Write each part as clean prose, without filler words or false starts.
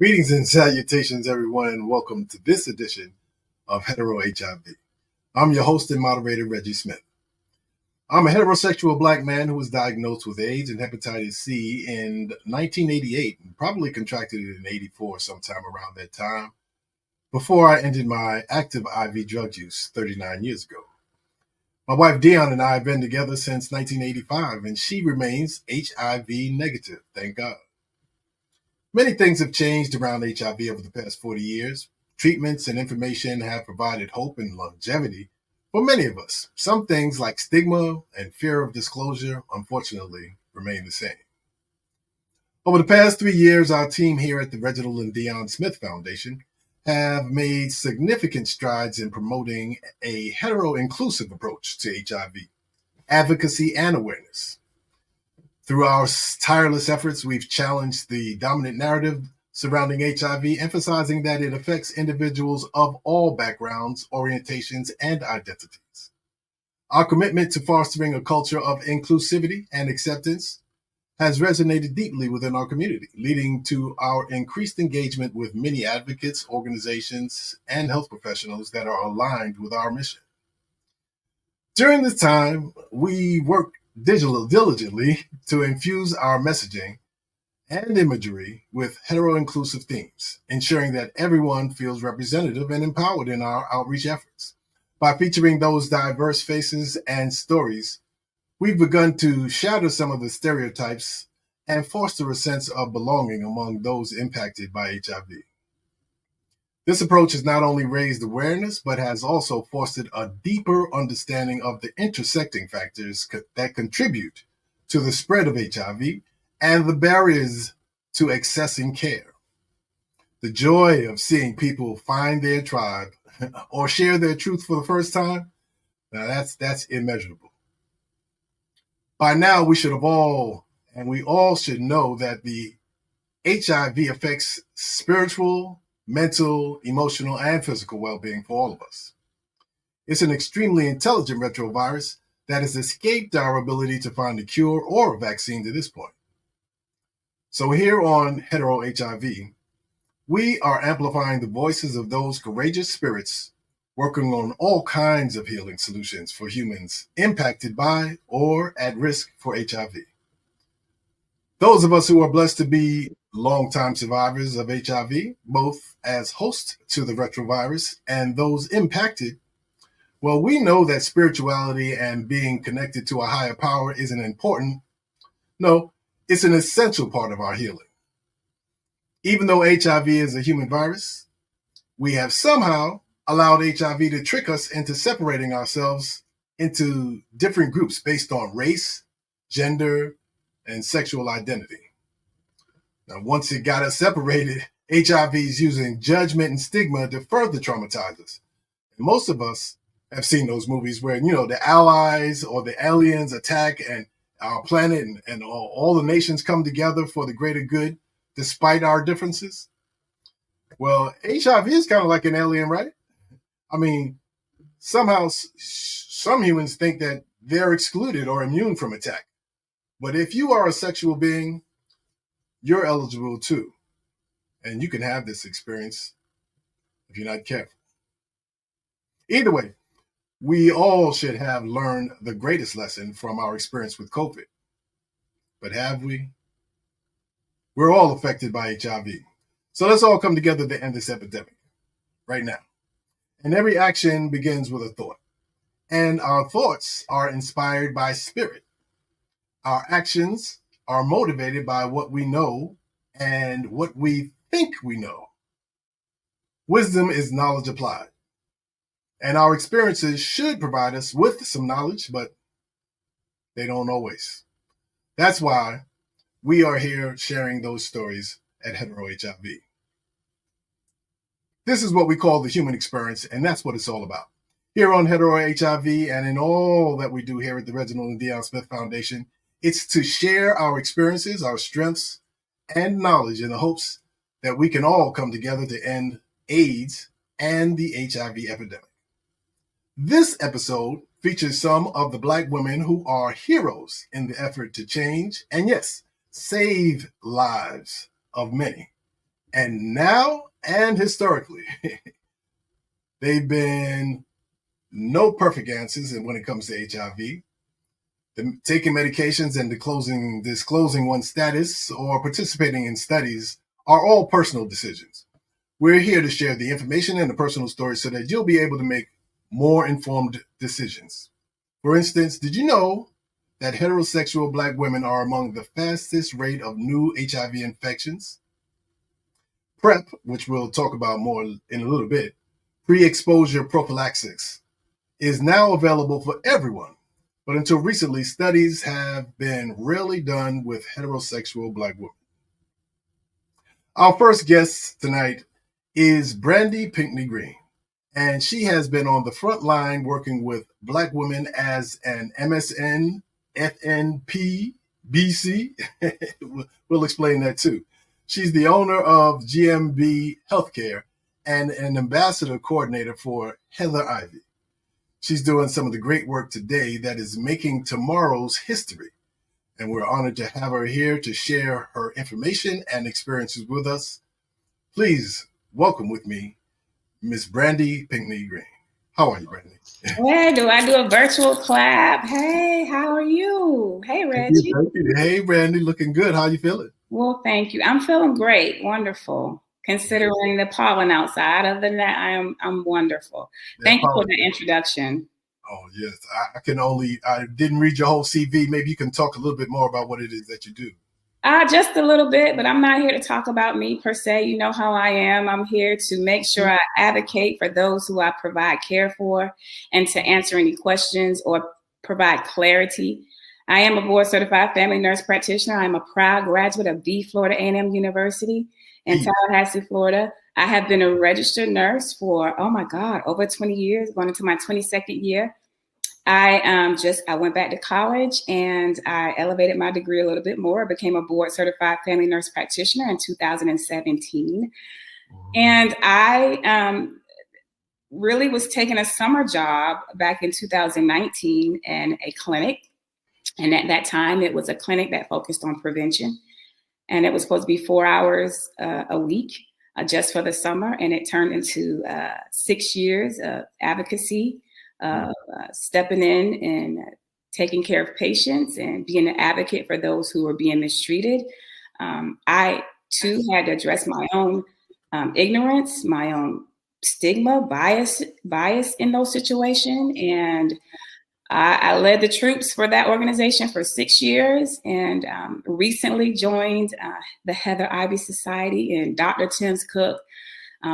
Greetings and salutations, everyone, and welcome to this edition of HeteroHIV. I'm your host and moderator, Reggie Smith. I'm a heterosexual black man who was diagnosed with AIDS and hepatitis C in 1988 and probably contracted it in 84, sometime around that time, before I ended my active IV drug use 39 years ago. My wife Dion and I have been together since 1985, and she remains HIV negative, thank God. Many things have changed around HIV over the past 40 years. Treatments and information have provided hope and longevity for many of us. Some things like stigma and fear of disclosure, unfortunately, remain the same. Over the past 3 years, our team here at the Reginald and Dion Smith Foundation have made significant strides in promoting a hetero-inclusive approach to HIV, advocacy, and awareness. Through our tireless efforts, we've challenged the dominant narrative surrounding HIV, emphasizing that it affects individuals of all backgrounds, orientations, and identities. Our commitment to fostering a culture of inclusivity and acceptance has resonated deeply within our community, leading to our increased engagement with many advocates, organizations, and health professionals that are aligned with our mission. During this time, we work diligently to infuse our messaging and imagery with hetero-inclusive themes, ensuring that everyone feels representative and empowered in our outreach efforts. By featuring those diverse faces and stories, we've begun to shatter some of the stereotypes and foster a sense of belonging among those impacted by HIV. This approach has not only raised awareness, but has also fostered a deeper understanding of the intersecting factors that contribute to the spread of HIV and the barriers to accessing care. The joy of seeing people find their tribe or share their truth for the first time, now that's immeasurable. By now, we all should know that the HIV affects spiritual, mental, emotional, and physical well-being for all of us. It's an extremely intelligent retrovirus that has escaped our ability to find a cure or a vaccine to this point. So here on HeteroHIV, we are amplifying the voices of those courageous spirits working on all kinds of healing solutions for humans impacted by or at risk for HIV. Those of us who are blessed to be longtime survivors of HIV, both as hosts to the retrovirus and those impacted, well, we know that spirituality and being connected to a higher power is it's an essential part of our healing. Even though HIV is a human virus, we have somehow allowed HIV to trick us into separating ourselves into different groups based on race, gender, and sexual identity. Now, once it got us separated, HIV is using judgment and stigma to further traumatize us. And most of us have seen those movies where, the allies or the aliens attack and our planet and all the nations come together for the greater good, despite our differences. Well, HIV is kind of like an alien, right? I mean, somehow some humans think that they're excluded or immune from attack. But if you are a sexual being, you're eligible too. And you can have this experience if you're not careful. Either way, we all should have learned the greatest lesson from our experience with COVID. But have we? We're all affected by HIV. So let's all come together to end this epidemic right now. And every action begins with a thought. And our thoughts are inspired by spirit. Our actions are motivated by what we know and what we think we know. Wisdom is knowledge applied. And our experiences should provide us with some knowledge, but they don't always. That's why we are here sharing those stories at HeteroHIV. This is what we call the human experience, and that's what it's all about. Here on HeteroHIV and in all that we do here at the Reginald and Dion Smith Foundation, it's to share our experiences, our strengths, and knowledge in the hopes that we can all come together to end AIDS and the HIV epidemic. This episode features some of the Black women who are heroes in the effort to change and, yes, save lives of many And now and historically, they've been no perfect answers when it comes to HIV. Taking medications and disclosing one's status or participating in studies are all personal decisions. We're here to share the information and the personal stories so that you'll be able to make more informed decisions. For instance, did you know that heterosexual Black women are among the fastest rate of new HIV infections? PrEP, which we'll talk about more in a little bit, pre-exposure prophylaxis, is now available for everyone. But until recently, studies have been rarely done with heterosexual Black women. Our first guest tonight is Brandy Pinkney Green, and she has been on the front line working with Black women as an MSN, FNP, BC. We'll explain that too. She's the owner of GMB Healthcare and an ambassador coordinator for HeteroHIV. She's doing some of the great work today that is making tomorrow's history. And we're honored to have her here to share her information and experiences with us. Please welcome with me, Miss Brandy Pinkney Green. How are you, Brandy? Hey, do I do a virtual clap? Hey, how are you? Hey, Reggie. Thank you. Hey, Brandy, looking good. How are you feeling? Well, thank you. I'm feeling great. Wonderful. Considering the pollen outside, other than that, I'm wonderful. Thank you for the introduction. Oh, yes. I didn't read your whole CV. Maybe you can talk a little bit more about what it is that you do. Just a little bit, but I'm not here to talk about me per se. You know how I am. I'm here to make sure I advocate for those who I provide care for and to answer any questions or provide clarity. I am a board certified family nurse practitioner. I'm a proud graduate of the Florida A&M University in Tallahassee, Florida. I have been a registered nurse for, over 20 years, going into my 22nd year. I went back to college and I elevated my degree a little bit more. I became a board certified family nurse practitioner in 2017. And I really was taking a summer job back in 2019 in a clinic. And at that time, it was a clinic that focused on prevention. And it was supposed to be 4 hours a week just for the summer. And it turned into 6 years of advocacy, stepping in and taking care of patients and being an advocate for those who were being mistreated. I, too, had to address my own ignorance, my own stigma, bias in those situations. And I led the troops for that organization for 6 years and recently joined the HeteroHIV Society and Dr. Tim's Cook,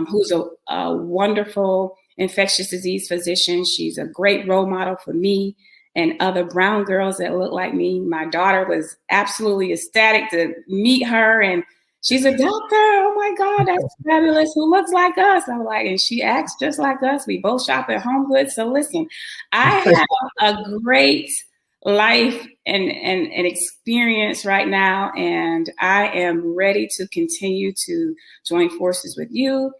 who's a wonderful infectious disease physician. She's a great role model for me and other brown girls that look like me. My daughter was absolutely ecstatic to meet her, and she's a doctor. Oh my God, that's fabulous. Who looks like us? I'm like, and she acts just like us. We both shop at Home Goods. So listen, I have a great life and experience right now, and I am ready to continue to join forces with you,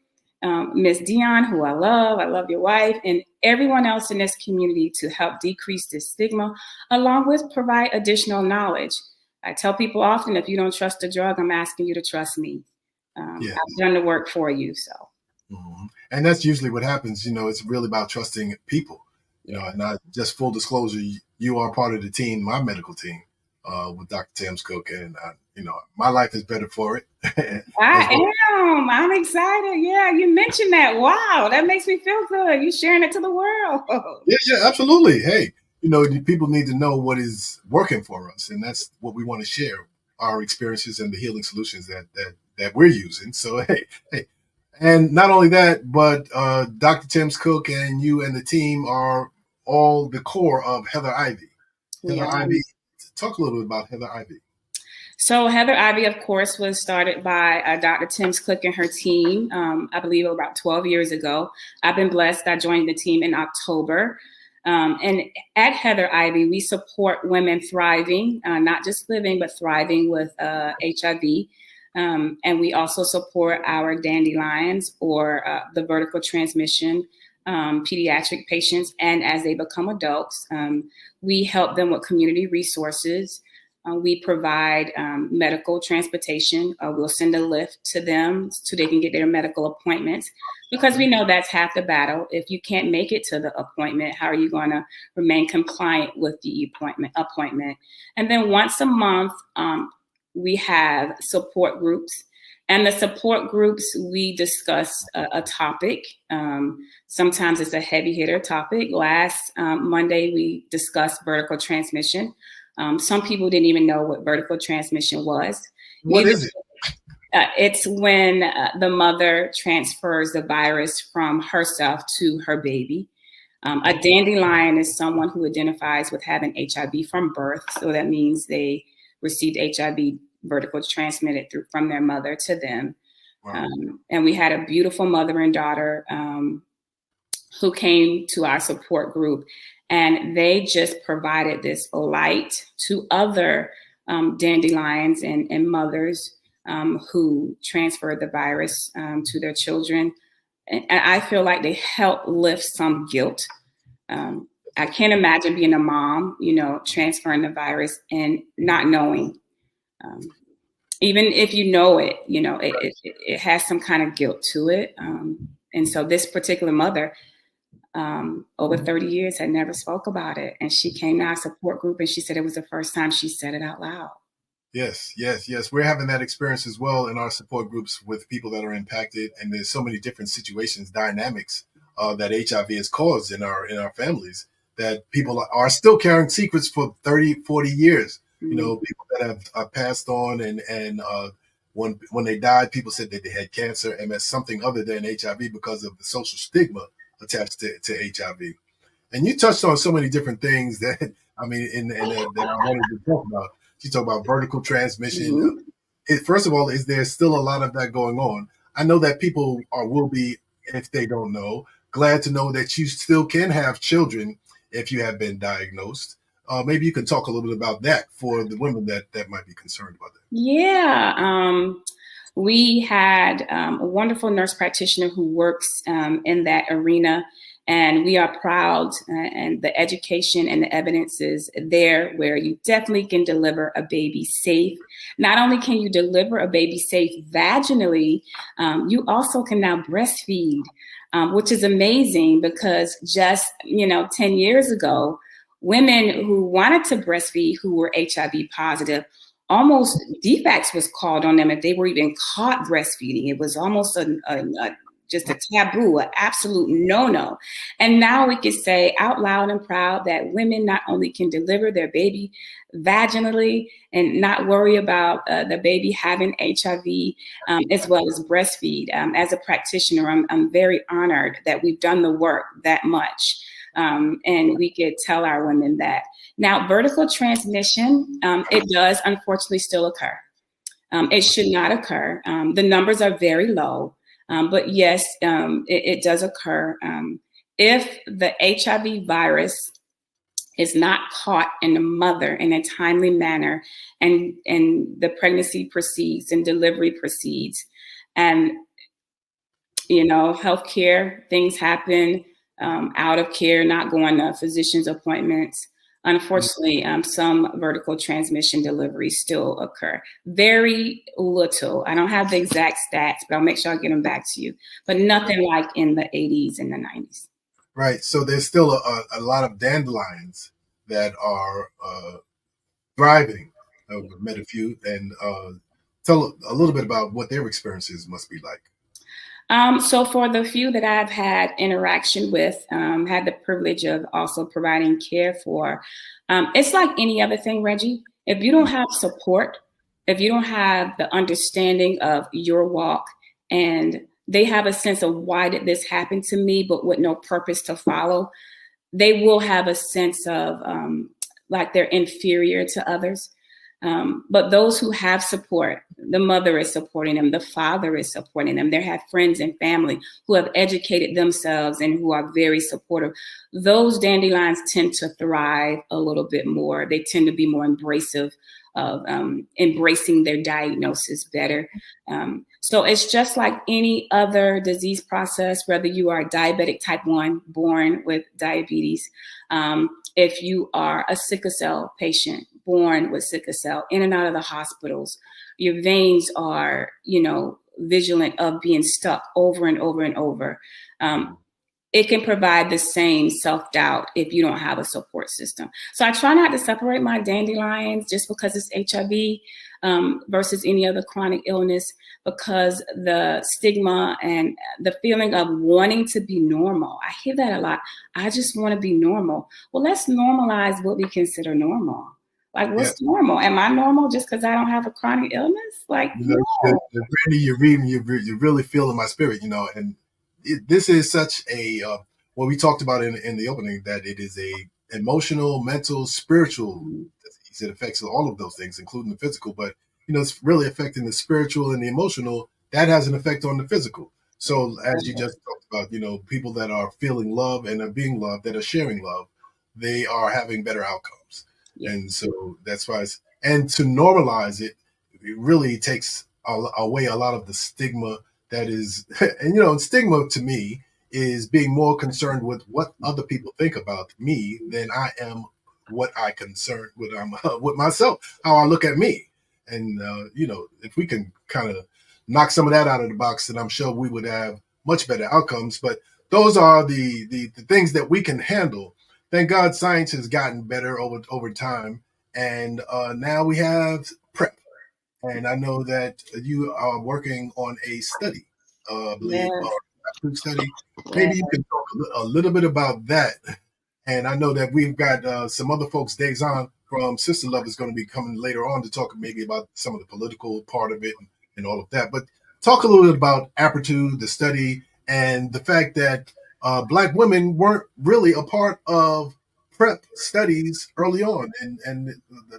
Miss Dion, who I love your wife, and everyone else in this community to help decrease this stigma, along with provide additional knowledge. I tell people often, if you don't trust the drug, I'm asking you to trust me. I've done the work for you. So, and that's usually what happens. It's really about trusting people. And just full disclosure, you are part of the team, my medical team, with Dr. Tim's Cook, and my life is better for it. I am. I'm excited. Yeah, you mentioned that. Wow, that makes me feel good. You sharing it to the world. Yeah, absolutely. Hey, people need to know what is working for us, and that's what we want to share, our experiences and the healing solutions that we're using. So hey, and not only that, but Dr. Tim's Cook and you and the team are all the core of HeteroHIV. HeteroHIV. Talk a little bit about HeteroHIV. So HeteroHIV, of course, was started by Dr. Tim's Cook and her team, I believe about 12 years ago. I've been blessed. I joined the team in October. And at HeteroHIV, we support women thriving, not just living, but thriving with HIV. And we also support our dandelions or the vertical transmission pediatric patients. And as they become adults, we help them with community resources. We provide medical transportation. We'll send a lift to them so they can get their medical appointments, because we know that's half the battle. If you can't make it to the appointment, how are you going to remain compliant with the appointment? And then once a month, we have support groups. And the support groups, we discuss a topic. Sometimes it's a heavy hitter topic. Last Monday, we discussed vertical transmission. Some people didn't even know what vertical transmission was. What is it? It's when the mother transfers the virus from herself to her baby. A dandelion is someone who identifies with having HIV from birth. So that means they received HIV vertical transmitted from their mother to them. Wow. And we had a beautiful mother and daughter who came to our support group, and they just provided this light to other dandelions and mothers who transferred the virus to their children. And I feel like they helped lift some guilt. I can't imagine being a mom, transferring the virus and not knowing. Even if you know it, it has some kind of guilt to it. And so this particular mother, over 30 years, had never spoke about it. And she came to our support group and she said it was the first time she said it out loud. Yes. We're having that experience as well in our support groups with people that are impacted. And there's so many different situations, dynamics that HIV has caused in our families, that people are still carrying secrets for 30, 40 years. People that have passed on and when they died, people said that they had cancer, MS, something other than HIV, because of the social stigma attached to HIV. And you touched on so many different things that that I wanted to talk about. You talk about vertical transmission. First of all, is there still a lot of that going on? I know that people will be, if they don't know, glad to know that you still can have children if you have been diagnosed. Maybe you can talk a little bit about that for the women that might be concerned about that. Yeah. We had a wonderful nurse practitioner who works in that arena, and we are proud, and the education and the evidence is there where you definitely can deliver a baby safe. Not only can you deliver a baby safe vaginally, you also can now breastfeed, which is amazing, because just 10 years ago, women who wanted to breastfeed who were HIV positive, almost defects was called on them if they were even caught breastfeeding. It was almost just a taboo, an absolute no-no. And now we can say out loud and proud that women not only can deliver their baby vaginally and not worry about the baby having HIV, as well as breastfeed. As a practitioner, I'm very honored that we've done the work that much. And we could tell our women that. Now, vertical transmission, it does unfortunately still occur. It should not occur. The numbers are very low, but yes, it does occur. If the HIV virus is not caught in the mother in a timely manner, and the pregnancy proceeds and delivery proceeds, and healthcare things happen, out of care, not going to physician's appointments. Unfortunately, some vertical transmission deliveries still occur. Very little. I don't have the exact stats, but I'll make sure I get them back to you. But nothing like in the 80s and the 90s. Right. So there's still a lot of dandelions that are thriving. I've met a few, and tell a little bit about what their experiences must be like. So for the few that I've had interaction with, had the privilege of also providing care for, it's like any other thing, Reggie. If you don't have support, if you don't have the understanding of your walk, and they have a sense of why did this happen to me, but with no purpose to follow, they will have a sense of like they're inferior to others. But those who have support, the mother is supporting them, the father is supporting them, they have friends and family who have educated themselves and who are very supportive. Those dandelions tend to thrive a little bit more. They tend to be more embracive of embracing their diagnosis better. So it's just like any other disease process, whether you are diabetic type 1, born with diabetes, if you are a sickle cell patient born with sickle cell, in and out of the hospitals. Your veins are, vigilant of being stuck over and over and over. It can provide the same self-doubt if you don't have a support system. So I try not to separate my dandelions just because it's HIV versus any other chronic illness, because the stigma and the feeling of wanting to be normal. I hear that a lot. I just want to be normal. Well, let's normalize what we consider normal. Like, what's normal? Am I normal just because I don't have a chronic illness? Like, no. Brandy, you're reading, you're really feeling my spirit, and this is such a, what we talked about in the opening, that it is a emotional, mental, spiritual disease. It affects all of those things, including the physical, but, it's really affecting the spiritual and the emotional. That has an effect on the physical. So as you just talked about, people that are feeling love and are being loved, that are sharing love, they are having better outcomes. Yeah. And so that's why and to normalize it really takes away a lot of the stigma that is, and stigma to me is being more concerned with what other people think about me than I am what I concern with with myself, how I look at me. And if we can kind of knock some of that out of the box, then I'm sure we would have much better outcomes. But those are the things that we can handle. Thank God science has gotten better over time, and now we have PrEP. And I know that you are working on a study, I believe, a study. Maybe you can talk a little bit about that. And I know that we've got some other folks, Dazon from Sister Love is going to be coming later on to talk maybe about some of the political part of it and all of that. But talk a little bit about Apertude, the study, and the fact that Black women weren't really a part of PrEP studies early on, and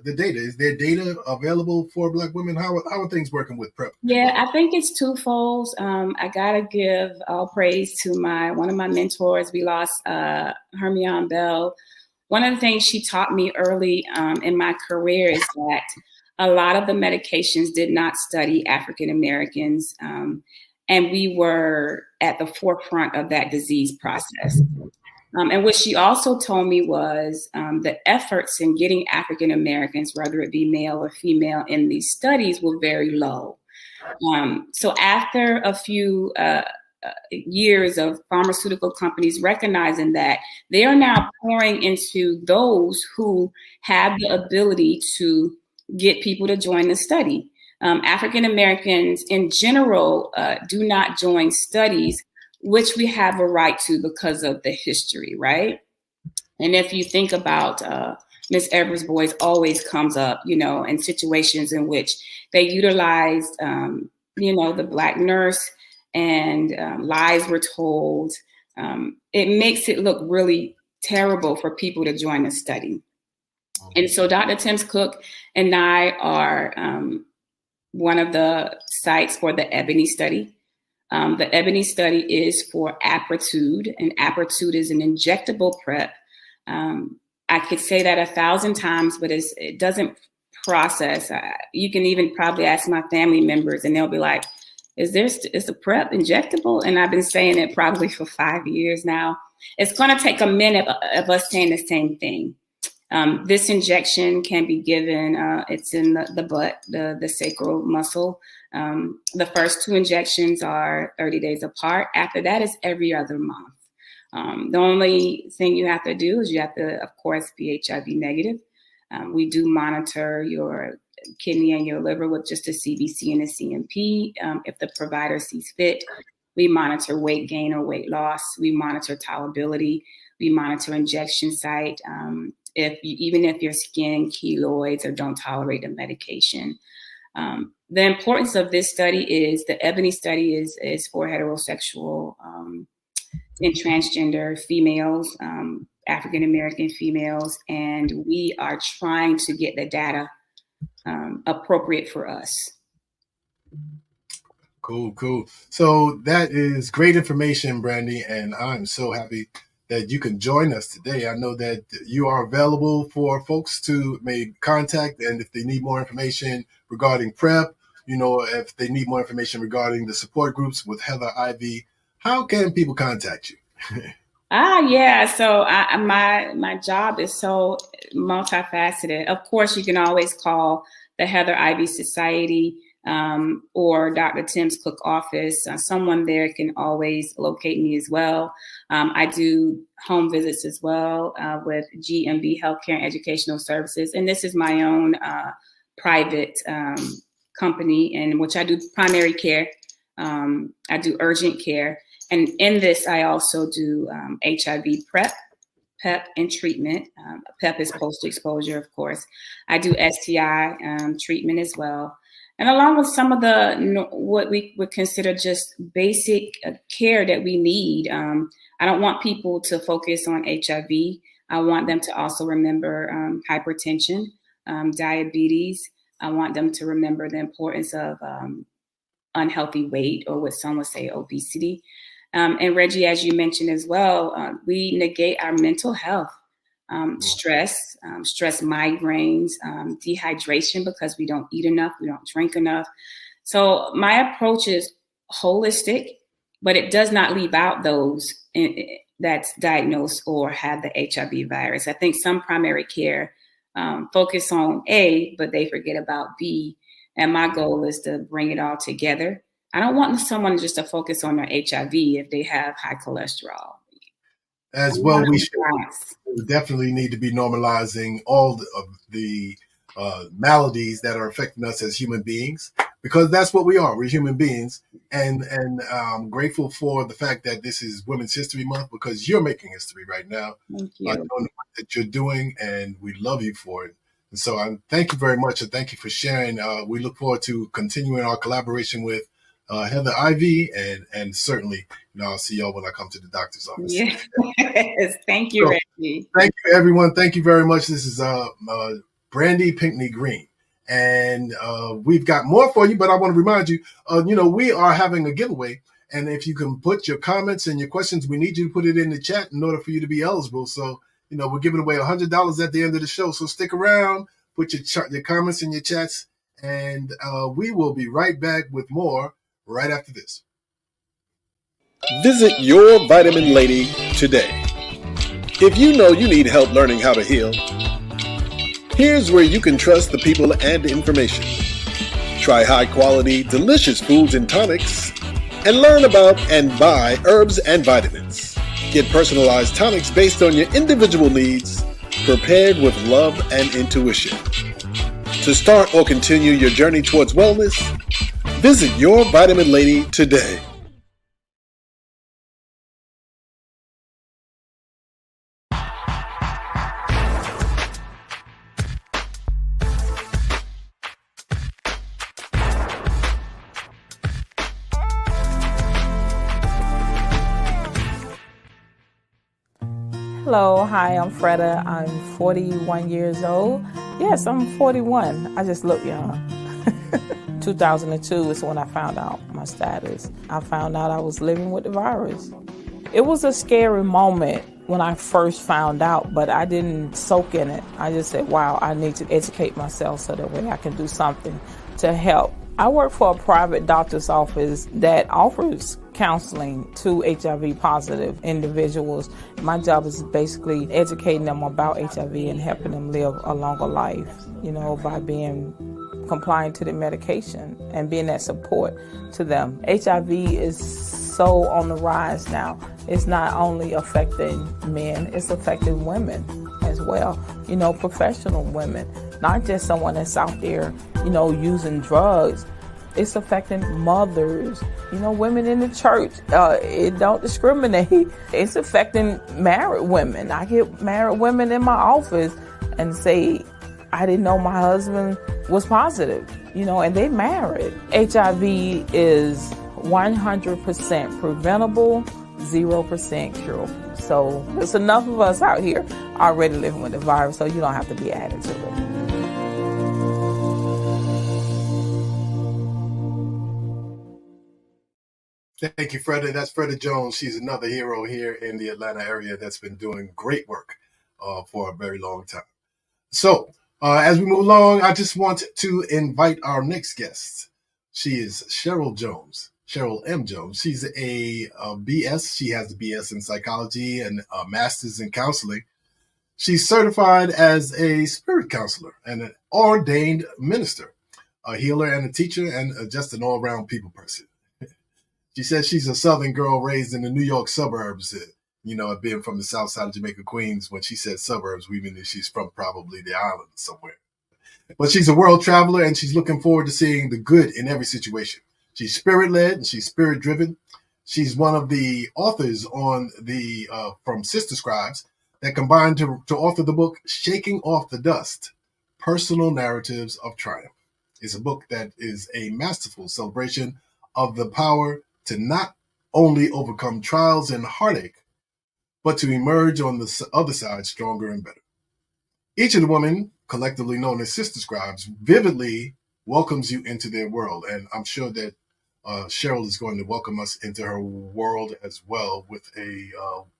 the data. Is there data available for Black women? How are things working with PrEP? Yeah, I think it's twofold. I gotta give all praise to one of my mentors. We lost Hermione Bell. One of the things she taught me early in my career is that a lot of the medications did not study African Americans, and we were at the forefront of that disease process. And what she also told me was the efforts in getting African Americans, whether it be male or female, in these studies were very low. So after a few years of pharmaceutical companies recognizing that, they are now pouring into those who have the ability to get people to join the study. African Americans in general do not join studies, which we have a right to because of the history, right? And if you think about Miss Evers' Boys always comes up, in situations in which they utilized, the Black nurse and lies were told. It makes it look really terrible for people to join the study. And so Dr. Timms Cook and I are one of the sites for the Ebony study. The Ebony study is for Apertude, and Apertude is an injectable PrEP. I could say that 1,000 times, but it doesn't process. You can even probably ask my family members, and they'll be like, is a PrEP injectable? And I've been saying it probably for 5 years now. It's going to take a minute of us saying the same thing. This injection can be given, it's in the butt, the sacral muscle. The first 2 injections are 30 days apart. After that is every other month. The only thing you have to do is you have to, of course, be HIV negative. We do monitor your kidney and your liver with just a CBC and a CMP. If the provider sees fit, we monitor weight gain or weight loss. We monitor tolerability. We monitor injection site. Even if your skin keloids or don't tolerate the medication. The importance of this study is the Ebony study is for heterosexual and transgender females, African American females, and we are trying to get the data appropriate for us. Cool. So that is great information, Brandy, and I'm so happy that you can join us today. I know that you are available for folks to make contact, and if they need more information regarding PrEP, if they need more information regarding the support groups with HeteroHIV, how can people contact you? Yeah. So my job is so multifaceted. Of course, you can always call the HeteroHIV Society or Dr. Tim's Cook office. Someone there can always locate me as well. I do home visits as well with GMB Healthcare and Educational Services, and this is my own private company in which I do primary care. I do urgent care. And in this, I also do HIV PEP, and treatment. PEP is post-exposure, of course. I do STI treatment as well. And along with some of the, what we would consider just basic care that we need. I don't want people to focus on HIV. I want them to also remember hypertension, diabetes. I want them to remember the importance of unhealthy weight, or what some would say obesity. And Reggie, as you mentioned as well, we negate our mental health, stress migraines, dehydration because we don't eat enough, we don't drink enough. So my approach is holistic, but it does not leave out those that's diagnosed or have the HIV virus. I think some primary care focus on A, but they forget about B. And my goal is to bring it all together. I don't want someone just to focus on their HIV if they have high cholesterol. As well, we definitely need to be normalizing all of the maladies that are affecting us as human beings, because that's what we are. We're human beings, and I'm grateful for the fact that this is Women's History Month, because you're making history right now. Thank you. Doing the work that you're doing, and we love you for it. And so I thank you very much, and thank you for sharing. We look forward to continuing our collaboration with HeteroHIV, and certainly, I'll see y'all when I come to the doctor's office. Yes, thank you, Reggie. Thank you, everyone. Thank you very much. This is Brandy Pinkney Green, and we've got more for you. But I want to remind you, we are having a giveaway, and if you can put your comments and your questions, we need you to put it in the chat in order for you to be eligible. So, we're giving away $100 at the end of the show. So stick around, put your comments in your chats, and we will be right back with more right after this. Visit your vitamin lady today. If you know you need help learning how to heal, here's where you can trust the people and information. Try high-quality, delicious foods and tonics, and learn about and buy herbs and vitamins. Get personalized tonics based on your individual needs, prepared with love and intuition. To start or continue your journey towards wellness, visit your vitamin lady today. Hello, hi, I'm Freda. I'm 41 years old. Yes, I'm 41. I just look young. 2002 is when I found out my status. I found out I was living with the virus. It was a scary moment when I first found out, but I didn't soak in it. I just said, wow, I need to educate myself so that way I can do something to help. I work for a private doctor's office that offers counseling to HIV positive individuals. My job is basically educating them about HIV and helping them live a longer life, by being compliant to the medication and being that support to them. HIV is so on the rise now. It's not only affecting men, it's affecting women as well, professional women, not just someone that's out there, using drugs. It's affecting mothers, women in the church. It don't discriminate. It's affecting married women. I get married women in my office and say, I didn't know my husband was positive, and they married. HIV is 100% preventable, 0% curable. So there's enough of us out here already living with the virus, so you don't have to be added to it. Thank you, Freda. That's Freda Jones. She's another hero here in the Atlanta area that's been doing great work for a very long time. So as we move along, I just want to invite our next guest. She is Cheryl Jones. Cheryl M. Jones. She's a BS. She has a BS in psychology and a master's in counseling. She's certified as a spirit counselor and an ordained minister, a healer and a teacher, and just an all-around people person. She says she's a Southern girl raised in the New York suburbs. Being from the South Side of Jamaica, Queens, when she said suburbs, we mean that she's from probably the island somewhere. But she's a world traveler, and she's looking forward to seeing the good in every situation. She's spirit-led and she's spirit-driven. She's one of the authors on the from Sister Scribes that combined to author the book Shaking Off the Dust, Personal Narratives of Triumph. It's a book that is a masterful celebration of the power to not only overcome trials and heartache, but to emerge on the other side stronger and better. Each of the women, collectively known as Sister Scribes, vividly welcomes you into their world. And I'm sure that Cheryl is going to welcome us into her world as well with a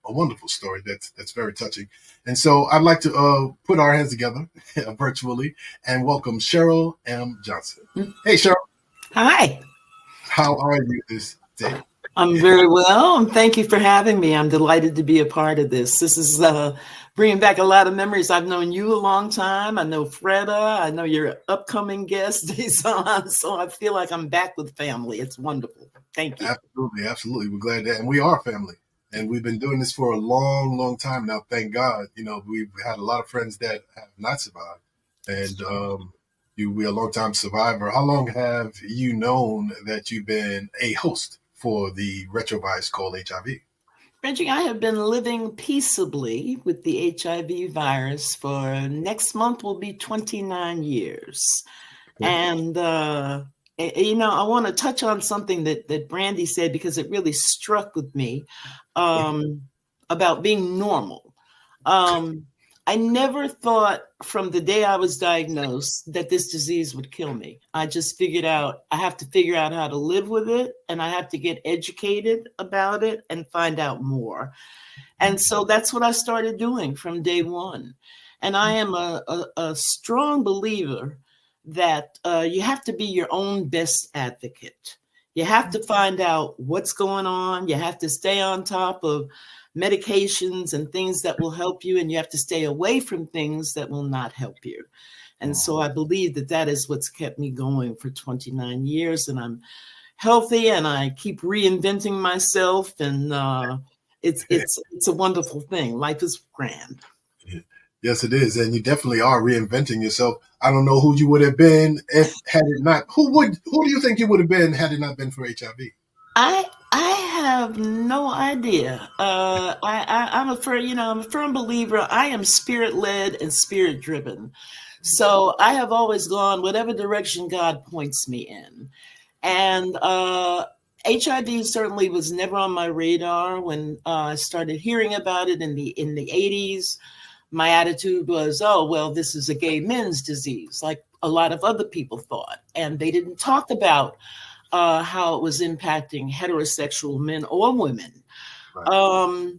wonderful story that's very touching. And so I'd like to put our hands together virtually and welcome Cheryl M. Johnson. Hey, Cheryl. Hi. How are you this day? I'm very well, and thank you for having me. I'm delighted to be a part of this. This is bringing back a lot of memories. I've known you a long time. I know Freda. I know your upcoming guest, Desan. So I feel like I'm back with family. It's wonderful. Thank you. Absolutely, absolutely. We're glad that, and we are family. And we've been doing this for a long, long time now. Thank God. We've had a lot of friends that have not survived, and we're a long-time survivor. How long have you known that you've been a host for the retrovirus called HIV? Reggie, I have been living peaceably with the HIV virus for next month will be 29 years. Okay. And, I want to touch on something that Brandy said because it really struck with me about being normal. I never thought from the day I was diagnosed that this disease would kill me. I just figured out I have to figure out how to live with it, and I have to get educated about it and find out more. And so that's what I started doing from day one. And I am a strong believer that you have to be your own best advocate. You have to find out what's going on. You have to stay on top of medications and things that will help you, and you have to stay away from things that will not help you. And so I believe that is what's kept me going for 29 years, and I'm healthy and I keep reinventing myself, and it's a wonderful thing. Life is grand. Yes, it is. And you definitely are reinventing yourself. I don't know who you would have been had it not. Who do you think you would have been had it not been for HIV? I have no idea. I'm a firm believer. I am spirit-led and spirit-driven. So I have always gone whatever direction God points me in. And HIV certainly was never on my radar when I started hearing about it in the 80s. My attitude was, oh, well, this is a gay men's disease, like a lot of other people thought. And they didn't talk about how it was impacting heterosexual men or women. Right.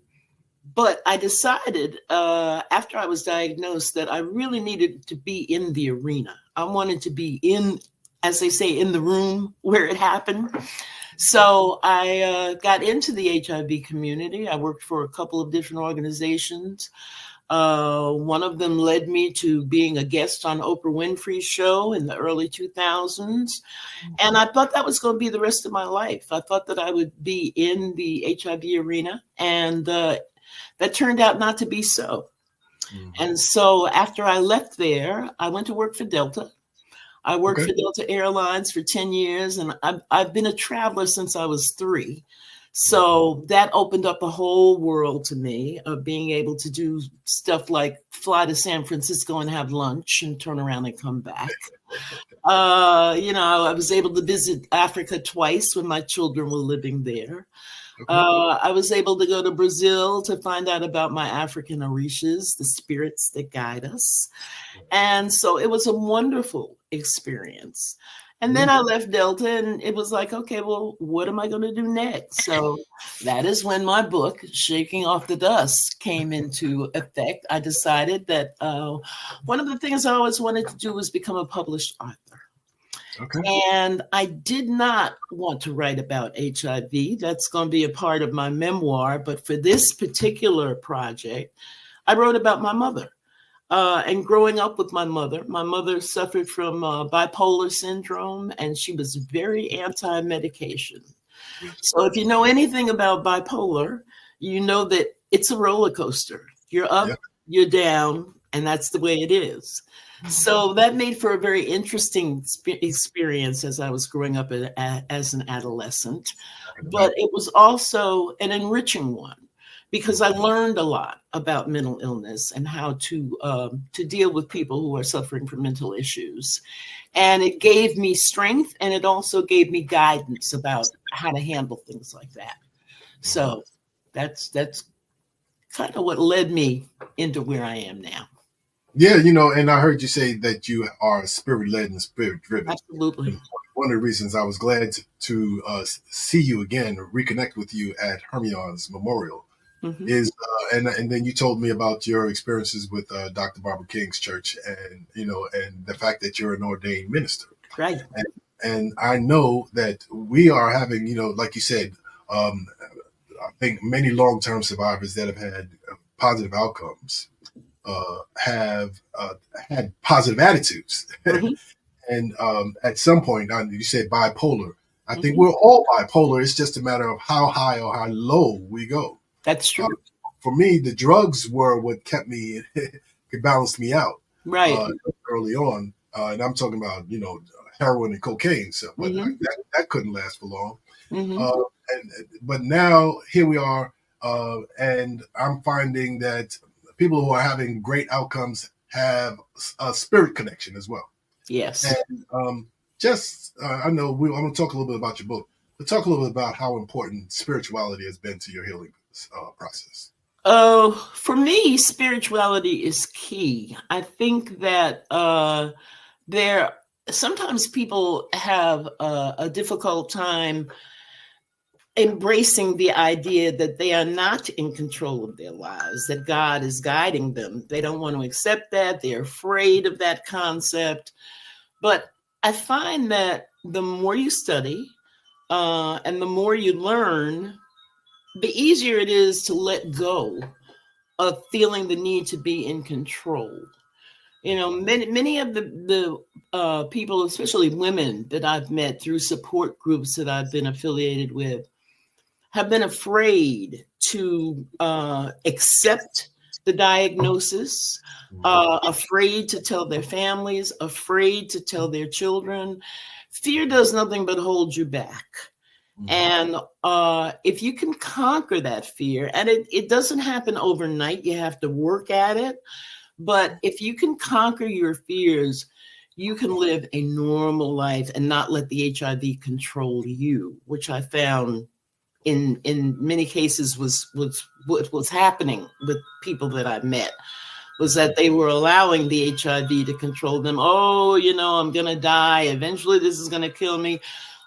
But I decided after I was diagnosed that I really needed to be in the arena. I wanted to be in, as they say, in the room where it happened. So I got into the HIV community. I worked for a couple of different organizations. One of them led me to being a guest on Oprah Winfrey's show in the early 2000s. And I thought that was going to be the rest of my life. I thought that I would be in the HIV arena, and that turned out not to be so. Mm-hmm. And so after I left there, I went to work for Delta. I worked for Delta Airlines for 10 years, and I've been a traveler since I was 3. So that opened up a whole world to me of being able to do stuff like fly to San Francisco and have lunch and turn around and come back. I was able to visit Africa twice when my children were living there. I was able to go to Brazil to find out about my African orishas, the spirits that guide us. And so it was a wonderful experience. And then I left Delta, and it was like, okay, well, what am I going to do next? So that is when my book, Shaking Off the Dust, came into effect. I decided that one of the things I always wanted to do was become a published author. Okay. And I did not want to write about HIV. That's going to be a part of my memoir. But for this particular project, I wrote about my mother. And growing up with my mother suffered from bipolar syndrome, and she was very anti-medication. So if you know anything about bipolar, you know that it's a roller coaster. You're up, Yeah. you're down, and that's the way it is. So that made for a very interesting experience as I was growing up as an adolescent. But it was also an enriching one because I learned a lot about mental illness and how to deal with people who are suffering from mental issues. And it gave me strength, and it also gave me guidance about how to handle things like that. So that's kind of what led me into where I am now. Yeah, you know, and I heard you say that you are spirit-led and spirit-driven. Absolutely. And one of the reasons I was glad to see you again, or reconnect with you at Hermion's Memorial, is, and then you told me about your experiences with Dr. Barbara King's church, and and the fact that you're an ordained minister. Right. And I know that we are having, like you said, I think many long-term survivors that have had positive outcomes have had positive attitudes. And at some point, you said bipolar. I think we're all bipolar. It's just a matter of how high or how low we go. That's true. For me, the drugs were what kept me, it balanced me out. Right. Early on. And I'm talking about, heroin and cocaine. So but that couldn't last for long. But now here we are. And I'm finding that people who are having great outcomes have a spirit connection as well. Yes. And I know I'm going to talk a little bit about your book, but talk a little bit about how important spirituality has been to your healing process. For me, spirituality is key. I think that sometimes people have a difficult time embracing the idea that they are not in control of their lives, that God is guiding them. They don't want to accept that. They're afraid of that concept. But I find that the more you study and the more you learn, the easier it is to let go of feeling the need to be in control. Many of the people, especially women that I've met through support groups that I've been affiliated with, have been afraid to accept the diagnosis, afraid to tell their families, afraid to tell their children. Fear does nothing but hold you back. And if you can conquer that fear, and it doesn't happen overnight, you have to work at it. But if you can conquer your fears, you can live a normal life and not let the HIV control you, which I found in many cases was what was happening with people that I met, was that they were allowing the HIV to control them. Oh, I'm going to die. Eventually this is going to kill me.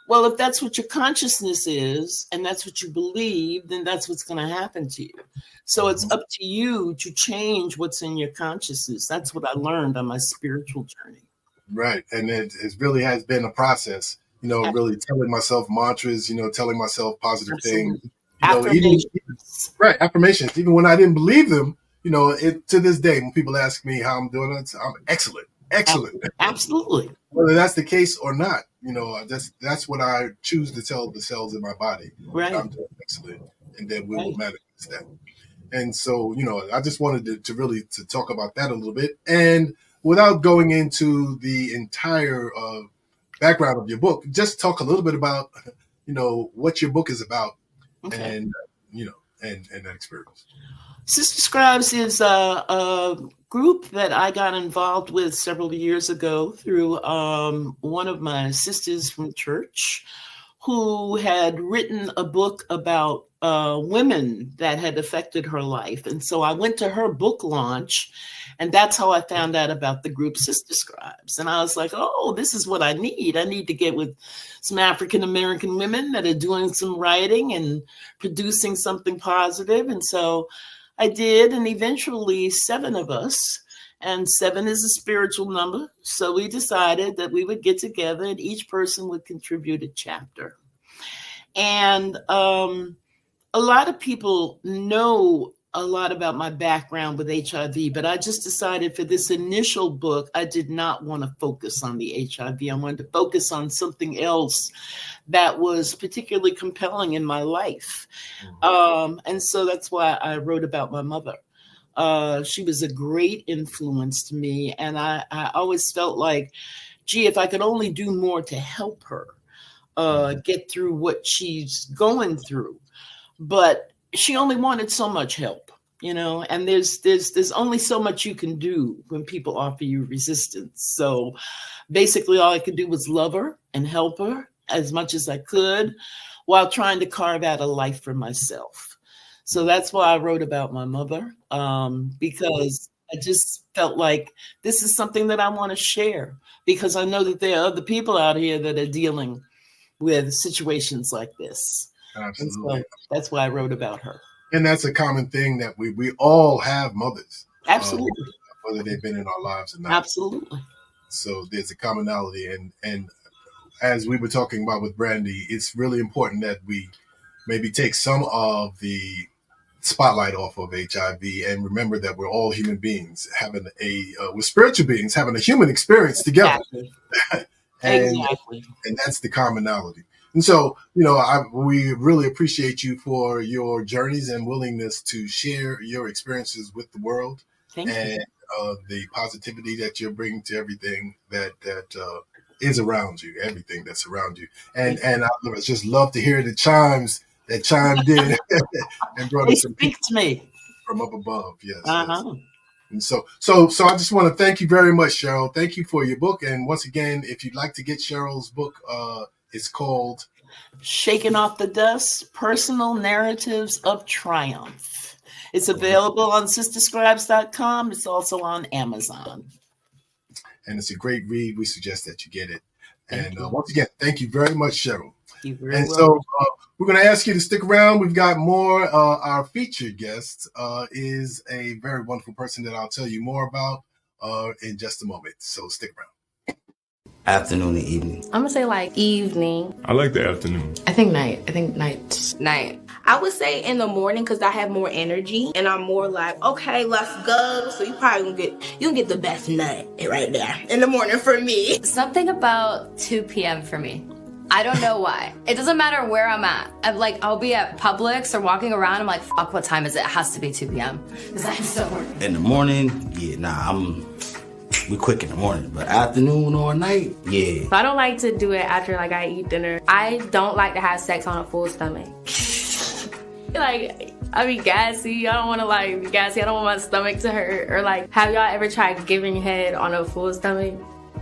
Well, if that's what your consciousness is and that's what you believe, then that's what's going to happen to you. So it's up to you to change what's in your consciousness. That's what I learned on my spiritual journey. Right. And it really has been a process, really telling myself mantras, telling myself positive things. Affirmations. Affirmations. Even when I didn't believe them, to this day, when people ask me how I'm doing, I'm excellent. Excellent. Absolutely. Whether that's the case or not, that's what I choose to tell the cells in my body. Right. I'm doing excellent. And then we will manifest that. And so, I just wanted to really talk about that a little bit. And without going into the entire background of your book, just talk a little bit about, what your book is about and that experience. Sister Scribes is a group that I got involved with several years ago through one of my sisters from church who had written a book about women that had affected her life. And so I went to her book launch, and that's how I found out about the group Sister Scribes. And I was like, oh, this is what I need. I need to get with some African-American women that are doing some writing and producing something positive. And so I did, and eventually 7 of us And 7 is a spiritual number. So we decided that we would get together and each person would contribute a chapter. And a lot of people know a lot about my background with HIV, but I just decided for this initial book, I did not want to focus on the HIV. I wanted to focus on something else that was particularly compelling in my life. And so that's why I wrote about my mother. She was a great influence to me. And I always felt like, gee, if I could only do more to help her get through what she's going through. But she only wanted so much help, you know, and there's only so much you can do when people offer you resistance. So basically all I could do was love her and help her as much as I could while trying to carve out a life for myself. So that's why I wrote about my mother, because I just felt like this is something that I want to share, because I know that there are other people out here that are dealing with situations like this. Absolutely. So that's why I wrote about her. And that's a common thing that we all have mothers. Absolutely. Whether they've been in our lives or not. Absolutely. So there's a commonality. And as we were talking about with Brandy, it's really important that we maybe take some of the spotlight off of HIV and remember that we're all human beings having we're spiritual beings having a human experience together. Exactly. Exactly. And that's the commonality. And so, you know, we really appreciate you for your journeys and willingness to share your experiences with the world. Thank you. The positivity that you're bringing to everything that is around you, everything that's around you. And I just love to hear the chimes that chimed in and brought us some speak to me from up above. Yes. Uh-huh. Yes. And so I just want to thank you very much, Cheryl. Thank you for your book. And once again, if you'd like to get Cheryl's book, it's called Shaking Off the Dust, Personal Narratives of Triumph. It's available on sisterscribes.com. It's also on Amazon. And it's a great read. We suggest that you get it. And once again, thank you very much, Cheryl. You're very and welcome. So we're going to ask you to stick around. We've got more. Our featured guest is a very wonderful person that I'll tell you more about in just a moment. So stick around. Afternoon and evening. I'm gonna say like evening. I like the afternoon. I think night. I think night. Night. I would say in the morning because I have more energy and I'm more like, okay, let's go. So you probably gonna get the best nut right there in the morning for me. Something about 2 p.m. for me. I don't know why. It doesn't matter where I'm at. I'll be at Publix or walking around. I'm like, fuck, what time is it? It has to be 2 p.m. because I'm so horny. In the morning, we quick in the morning, but afternoon or night, yeah. I don't like to do it after like I eat dinner. I don't like to have sex on a full stomach. Like, I be gassy. I don't want to be gassy. I don't want my stomach to hurt. Or have y'all ever tried giving head on a full stomach?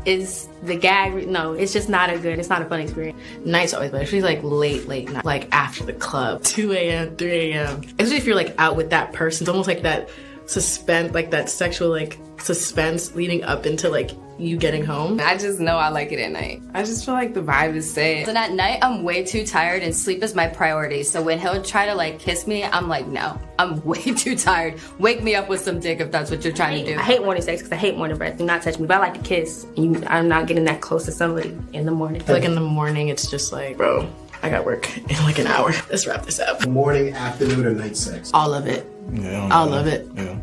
Is the gag? No, it's just not it's not a fun experience. Night's always better. She's late night, after the club, 2 a.m., 3 a.m. Especially if you're out with that person. It's almost like that suspense, that sexual suspense leading up into you getting home. I just know I like it at night. I just feel like the vibe is set. And at night, I'm way too tired and sleep is my priority. So when he'll try to kiss me, I'm like, no, I'm way too tired. Wake me up with some dick if that's what you're trying to do. I hate morning sex because I hate morning breath. Do not touch me, but I like to kiss. I'm not getting that close to somebody in the morning. In the morning, it's just bro, I got work in an hour. Let's wrap this up. Morning, afternoon, or night sex? All of it. Yeah, all of it. Yeah.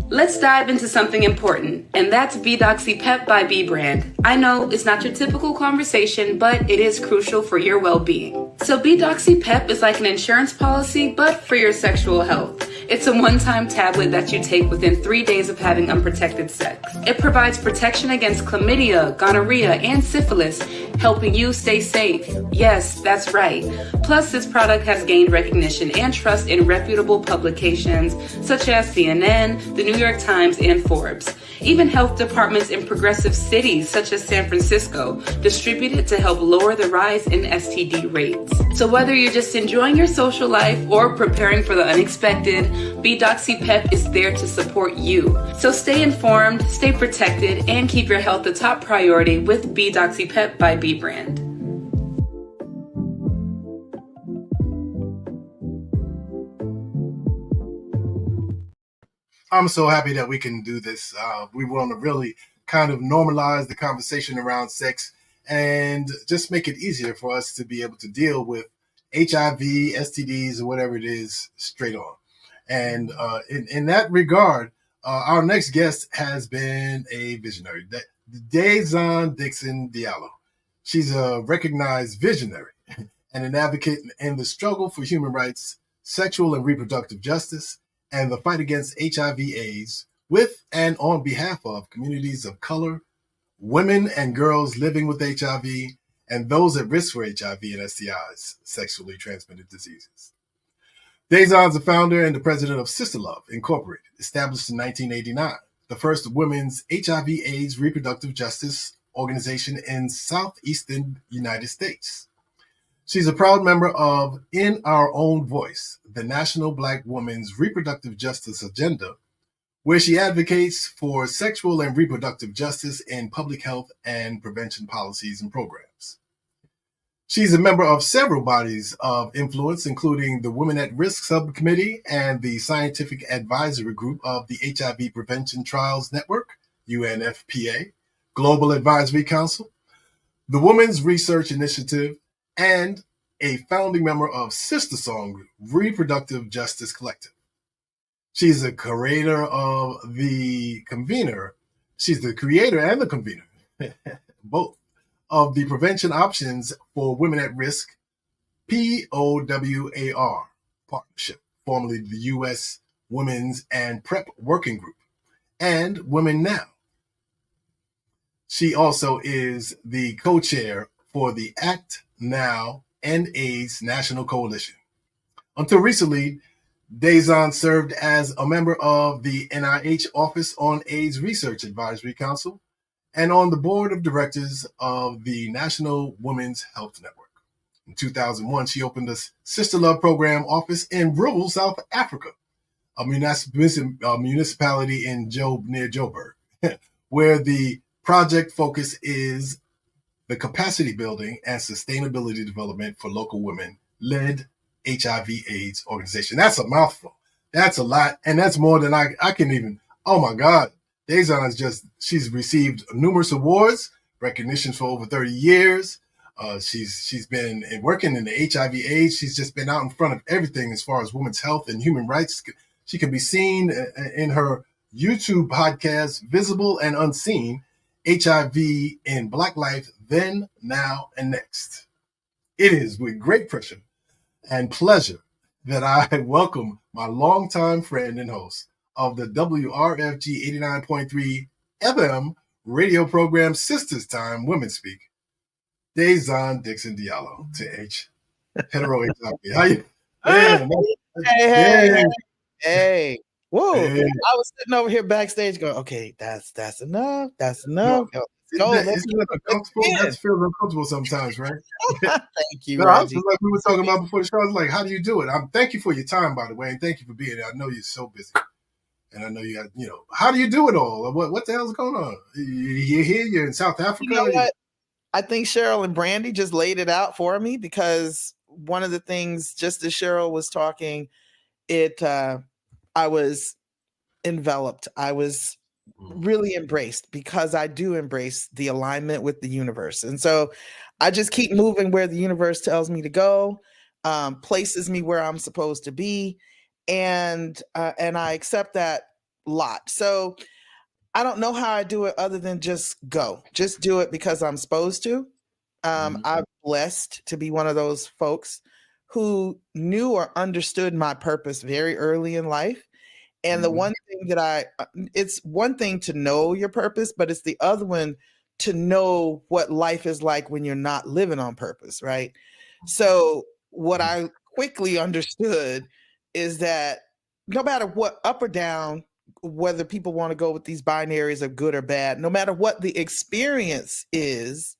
Let's dive into something important, and that's B-Doxy-Pep by B-Brand. I know it's not your typical conversation, but it is crucial for your well-being. So B-Doxy-Pep is like an insurance policy, but for your sexual health. It's a one-time tablet that you take within 3 days of having unprotected sex. It provides protection against chlamydia, gonorrhea, and syphilis, helping you stay safe. Yes, that's right. Plus, this product has gained recognition and trust in reputable publications such as CNN, the New York Times, and Forbes. Even health departments in progressive cities such as San Francisco distribute it to help lower the rise in STD rates. So whether you're just enjoying your social life or preparing for the unexpected, B-Doxy-Pep is there to support you. So stay informed, stay protected, and keep your health the top priority with B-Doxy-Pep by B-Brand. I'm so happy that we can do this. We want to really kind of normalize the conversation around sex and just make it easier for us to be able to deal with HIV, STDs, or whatever it is straight on. And in that regard, our next guest has been a visionary, Dazon Dixon Diallo. She's a recognized visionary and an advocate in the struggle for human rights, sexual and reproductive justice, and the fight against HIV/AIDS with and on behalf of communities of color, women and girls living with HIV, and those at risk for HIV and STIs, sexually transmitted diseases. Dazon's the founder and the president of Sister Love, Incorporated, established in 1989, the first women's HIV/AIDS reproductive justice organization in southeastern United States. She's a proud member of In Our Own Voice, the National Black Women's Reproductive Justice Agenda, where she advocates for sexual and reproductive justice in public health and prevention policies and programs. She's a member of several bodies of influence, including the Women at Risk Subcommittee and the Scientific Advisory Group of the HIV Prevention Trials Network, UNFPA, Global Advisory Council, the Women's Research Initiative, and a founding member of Sister Song Reproductive Justice Collective. She's the creator of the convener. She's the creator and the convener, both, of the Prevention Options for Women at Risk, POWAR Partnership, formerly the U.S. Women's and PrEP Working Group, and Women Now. She also is the co-chair for the Act Now End AIDS National Coalition. Until recently, Dazon served as a member of the NIH Office on AIDS Research Advisory Council and on the board of directors of the National Women's Health Network. In 2001, she opened a Sister Love program office in rural South Africa, a municipality in near Joburg, where the project focus is the capacity building and sustainability development for local women-led HIV/AIDS organization. That's a mouthful. That's a lot. And that's more than I can even, oh my God. Dazon she's received numerous awards, recognitions for over 30 years. She's been working in the HIV/AIDS. She's just been out in front of everything as far as women's health and human rights. She can be seen in her YouTube podcast, Visible and Unseen, HIV in Black Life, Then, Now, and Next. It is with great pressure and pleasure that I welcome my longtime friend and host of the WRFG 89.3 FM radio program Sisters Time Women Speak, Dazon Dixon Diallo to HeteroHIV. How you? Hey. Whoa. Hey. I was sitting over here backstage going, okay, that's enough. That's enough. No. It's uncomfortable. That feels uncomfortable sometimes, right? Thank you, no, Reggie. Like we were talking about before the show. I was like, how do you do it? Thank you for your time, by the way, and thank you for being there. I know you're so busy, and I know you got, how do you do it all? What the hell's going on? You're here. You're in South Africa. You know what? I think Cheryl and Brandy just laid it out for me, because one of the things, just as Cheryl was talking, I was enveloped. I was really embraced, because I do embrace the alignment with the universe. And so I just keep moving where the universe tells me to go, places me where I'm supposed to be. And I accept that lot. So I don't know how I do it other than just do it because I'm supposed to. I'm blessed to be one of those folks who knew or understood my purpose very early in life. And the one thing that it's one thing to know your purpose, but it's the other one to know what life is like when you're not living on purpose, right? So what I quickly understood is that no matter what, up or down, whether people want to go with these binaries of good or bad, no matter what the experience is,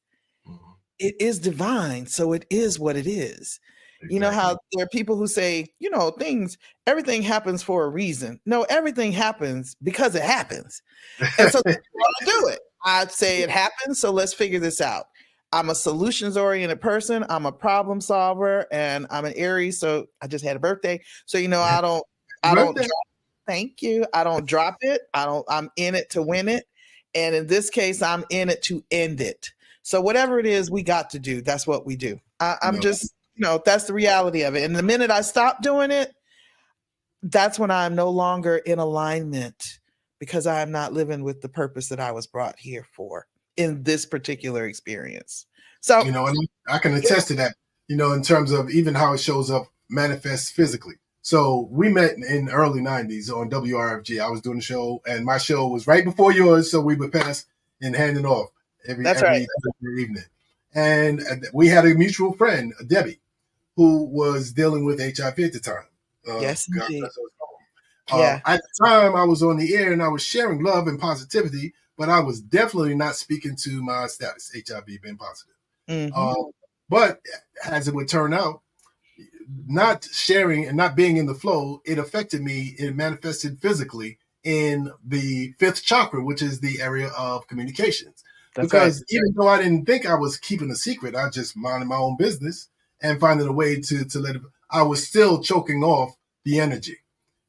it is divine. So it is what it is. Exactly. You know how there are people who say, everything happens for a reason. No, everything happens because it happens. And so that's why I do it. I'd say it happens. So let's figure this out. I'm a solutions oriented person. I'm a problem solver, and I'm an Aries. So I just had a birthday. So, I don't Thank you. I don't drop it. I'm in it to win it. And in this case, I'm in it to end it. So whatever it is we got to do, that's what we do. I'm just, that's the reality of it. And the minute I stop doing it, that's when I'm no longer in alignment, because I am not living with the purpose that I was brought here for in this particular experience. So, and I can attest to that, in terms of even how it shows up, manifests physically. So we met in the early 90s on WRFG. I was doing the show, and my show was right before yours, so we would pass and hand it off every evening. And we had a mutual friend, Debbie, who was dealing with HIV at the time. Yes, indeed. At the time, I was on the air and I was sharing love and positivity, but I was definitely not speaking to my status, HIV being positive. Mm-hmm. But as it would turn out, not sharing and not being in the flow, it affected me. It manifested physically in the fifth chakra, which is the area of communications. Because even though I didn't think I was keeping a secret, I just minded my own business and finding a way to let it, I was still choking off the energy.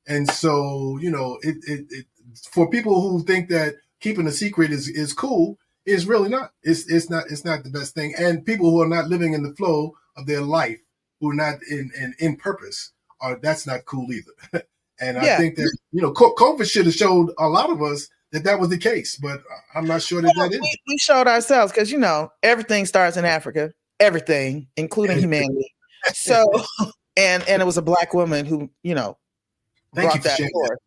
And so, it for people who think that keeping a secret is cool, it's really not. It's not the best thing. And people who are not living in the flow of their life, who are not in purpose, that's not cool either. And I think that, COVID should have showed a lot of us that was the case, but I'm not sure that is. We showed ourselves because, everything starts in Africa, everything, including humanity. So, and it was a Black woman who, brought that forth.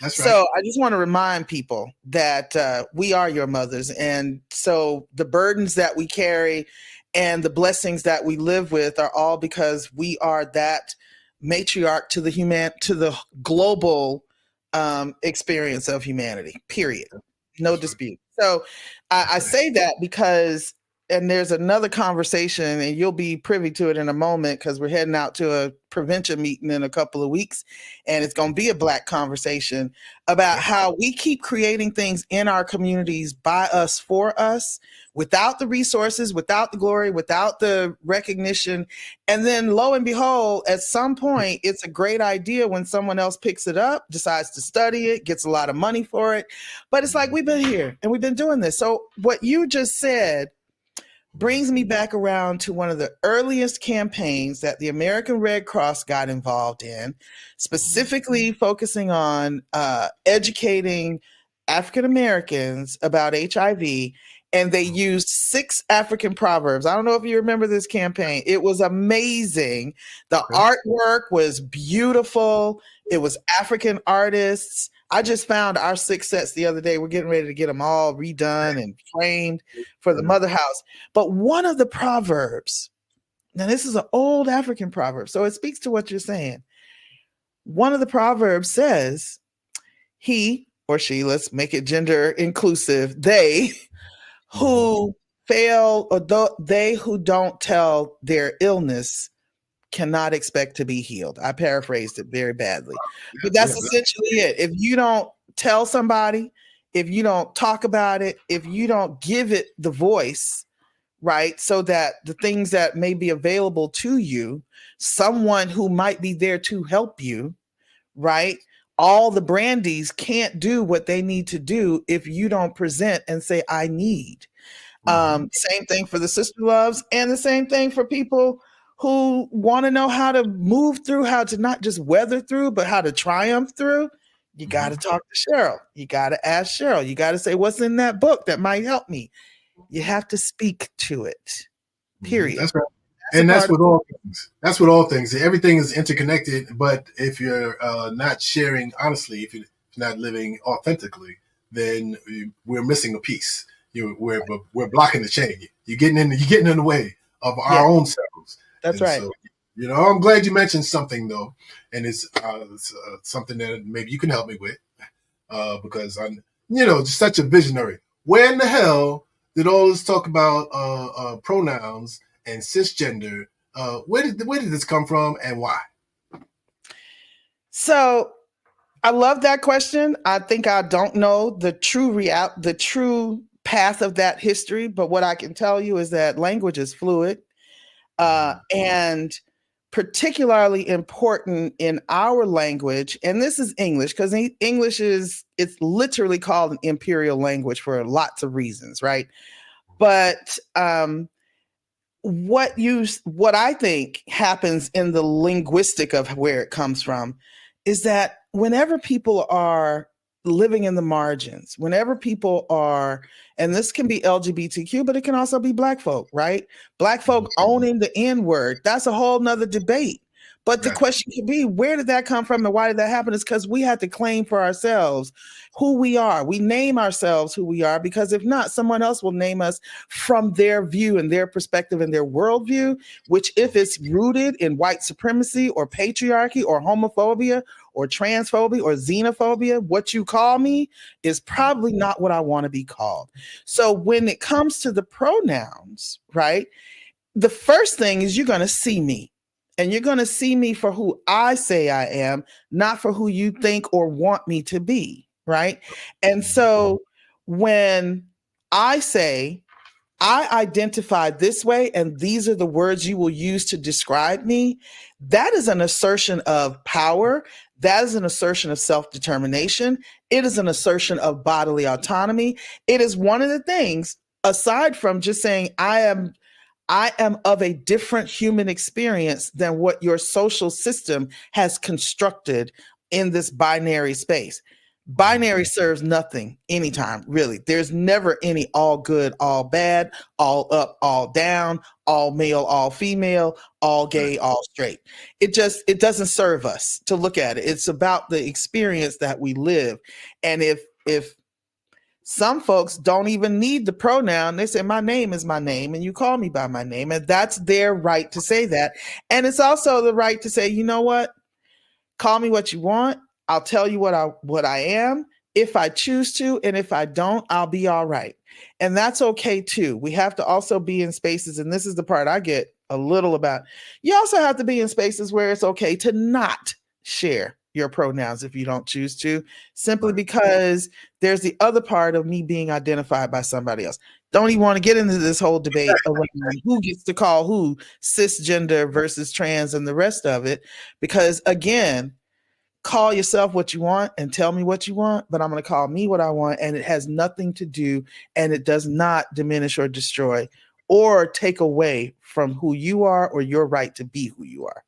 That's right. So I just want to remind people that we are your mothers. And so the burdens that we carry and the blessings that we live with are all because we are that matriarch to the global experience of humanity, period. No dispute. So I say that because, and there's another conversation, and you'll be privy to it in a moment, because we're heading out to a prevention meeting in a couple of weeks, and it's going to be a Black conversation about how we keep creating things in our communities by us, for us, without the resources, without the glory, without the recognition. And then lo and behold, at some point, it's a great idea when someone else picks it up, decides to study it, gets a lot of money for it. But it's like, we've been here and we've been doing this. So what you just said brings me back around to one of the earliest campaigns that the American Red Cross got involved in, specifically focusing on educating African Americans about HIV. And they used 6 African proverbs. I don't know if you remember this campaign. It was amazing. The artwork was beautiful. It was African artists. I just found our 6 sets the other day. We're getting ready to get them all redone and framed for the Mother House. But one of the proverbs, now this is an old African proverb, so it speaks to what you're saying. One of the proverbs says, he or she, let's make it gender inclusive, they who fail, or they who don't tell their illness cannot expect to be healed. I paraphrased it very badly, but that's essentially it. If you don't tell somebody, if you don't talk about it, if you don't give it the voice, right, so that the things that may be available to you, someone who might be there to help you, right, all the brandies can't do what they need to do if you don't present and say, I need. Same thing for the sister loves, and the same thing for people who want to know how to move through, how to not just weather through, but how to triumph through. You got to talk to Cheryl. You got to ask Cheryl. You got to say, what's in that book that might help me? You have to speak to it, period. That's right. That's with all things. That's with all things. Everything is interconnected, but if you're not sharing honestly, if you're not living authentically, then we're missing a piece. We're blocking the chain. You're getting in the way of our own selves. That's right. So, I'm glad you mentioned something though, and it's something that maybe you can help me with, because I'm, just such a visionary. Where in the hell did all this talk about pronouns and cisgender? Where did this come from, and why? So, I love that question. I think I don't know the true path of that history, but what I can tell you is that language is fluid. And particularly important in our language, and this is English, because English it's literally called an imperial language for lots of reasons, right? But what I think happens in the linguistic of where it comes from is that whenever people are living in the margins, whenever people are, and this can be LGBTQ, but it can also be Black folk, right? Black folk owning the N-word, that's a whole nother debate. But the question could be, where did that come from and why did that happen? It's because we had to claim for ourselves who we are. We name ourselves who we are, because if not, someone else will name us from their view and their perspective and their worldview, which if it's rooted in white supremacy or patriarchy or homophobia or transphobia or xenophobia, what you call me is probably not what I want to be called. So when it comes to the pronouns, right, the first thing is you're going to see me. And you're going to see me for who I say I am, not for who you think or want me to be, right? And so when I say, I identify this way, and these are the words you will use to describe me, that is an assertion of power. That is an assertion of self-determination. It is an assertion of bodily autonomy. It is one of the things, aside from just saying, I am of a different human experience than what your social system has constructed in this binary space. Binary serves nothing anytime, really. There's never any all good, all bad, all up, all down, all male, all female, all gay, all straight. It doesn't serve us to look at it. It's about the experience that we live. And if some folks don't even need the pronoun. They say, my name is my name, and you call me by my name. And that's their right to say that. And it's also the right to say, you know what? Call me what you want. I'll tell you what I am if I choose to. And if I don't, I'll be all right. And that's okay too. We have to also be in spaces, and this is the part I get a little about. You also have to be in spaces where it's okay to not share your pronouns if you don't choose to, simply because there's the other part of me being identified by somebody else. Don't even want to get into this whole debate around who gets to call who cisgender versus trans and the rest of it, because again, call yourself what you want and tell me what you want, but I'm going to call me what I want, and it has nothing to do, and it does not diminish or destroy or take away from who you are or your right to be who you are.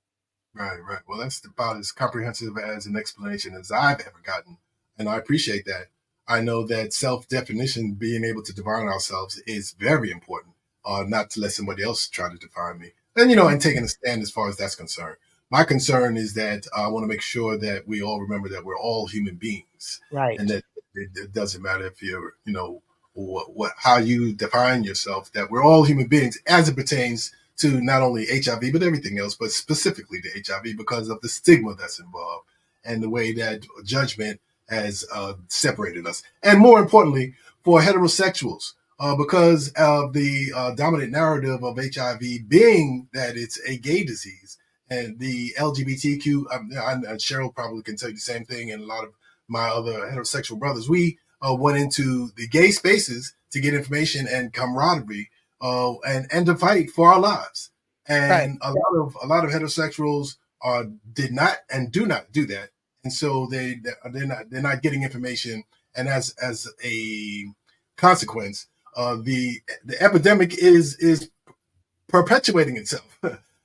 Right. Well, that's about as comprehensive as an explanation as I've ever gotten. And I appreciate that. I know that self-definition, being able to define ourselves, is very important, not to let somebody else try to define me. And, and taking a stand as far as that's concerned. My concern is that I want to make sure that we all remember that we're all human beings. Right. And that it doesn't matter if you're, how you define yourself, that we're all human beings as it pertains to not only HIV, but everything else, but specifically to HIV because of the stigma that's involved and the way that judgment has separated us. And more importantly, for heterosexuals, because of the dominant narrative of HIV being that it's a gay disease, and the LGBTQ, Cheryl probably can tell you the same thing, and a lot of my other heterosexual brothers, we went into the gay spaces to get information and camaraderie, and to fight for our lives. And a lot of heterosexuals did not and do not do that, and so they're not getting information. And as a consequence, the epidemic is perpetuating itself.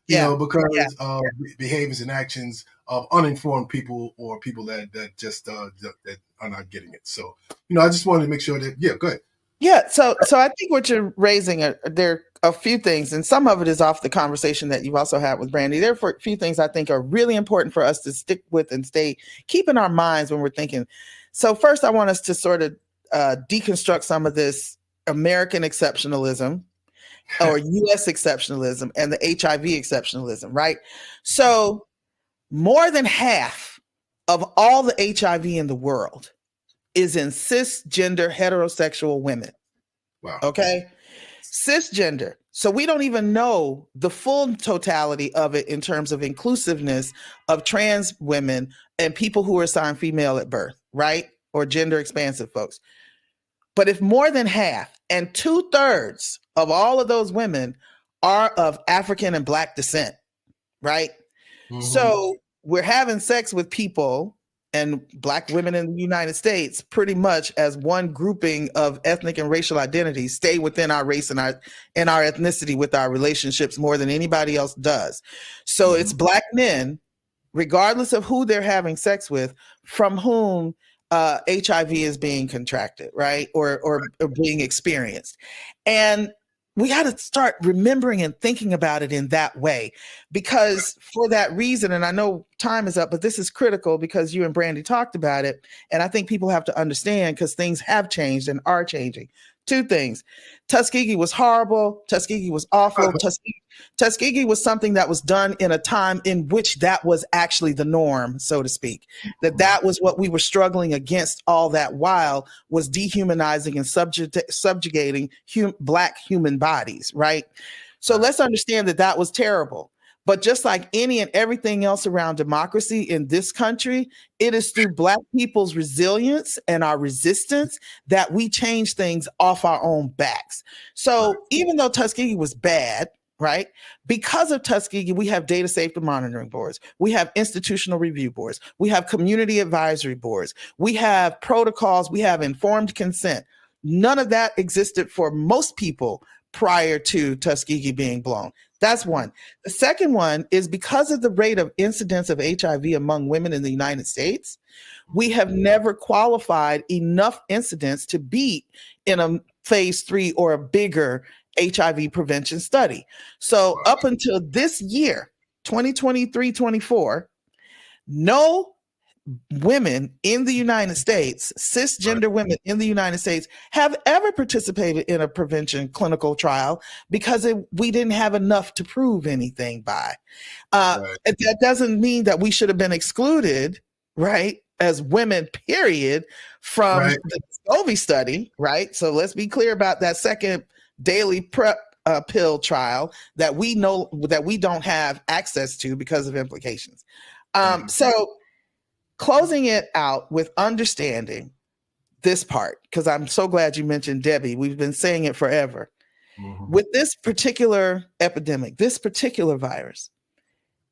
Because of behaviors and actions of uninformed people or people that just that are not getting it. So I just wanted to make sure that go ahead. Yeah, so I think what you're raising there are a few things, and some of it is off the conversation that you've also had with Brandy. There are a few things I think are really important for us to stick with and keep in our minds when we're thinking. So first, I want us to sort of deconstruct some of this American exceptionalism or U.S. exceptionalism and the HIV exceptionalism, right? So more than half of all the HIV in the world is in cisgender heterosexual women. Wow. Okay. Cisgender. So we don't even know the full totality of it in terms of inclusiveness of trans women and people who are assigned female at birth, right? Or gender expansive folks. But if more than half and 2/3 of all of those women are of African and Black descent, right? So we're having sex with people, and Black women in the United States pretty much as one grouping of ethnic and racial identities stay within our race and our ethnicity with our relationships more than anybody else does. So it's Black men, regardless of who they're having sex with, from whom HIV is being contracted, right? Or being experienced. And we got to start remembering and thinking about it in that way, because for that reason, and I know time is up, but this is critical because you and Brandy talked about it. And I think people have to understand, because things have changed and are changing. Two things. Tuskegee was horrible. Tuskegee was awful. Tuskegee was something that was done in a time in which that was actually the norm, so to speak. That was what we were struggling against all that while, was dehumanizing and subjugating Black human bodies, right? So let's understand that was terrible. But just like any and everything else around democracy in this country, it is through Black people's resilience and our resistance that we change things off our own backs. So even though Tuskegee was bad, right? Because of Tuskegee, we have data safety monitoring boards. We have institutional review boards. We have community advisory boards. We have protocols. We have informed consent. None of that existed for most people prior to Tuskegee being blown. That's one. The second one is because of the rate of incidence of HIV among women in the United States, we have never qualified enough incidents to be in a phase 3 or a bigger HIV prevention study. So up until this year, 2023-24, no women in the United States, cisgender women in the United States, have ever participated in a prevention clinical trial because we didn't have enough to prove anything by. That doesn't mean that we should have been excluded, right, as women, period, from the Scovey study, right? So let's be clear about that second daily PrEP pill trial that we know that we don't have access to because of implications. So closing it out with understanding this part, because I'm so glad you mentioned Debbie. We've been saying it forever. With this particular epidemic, this particular virus,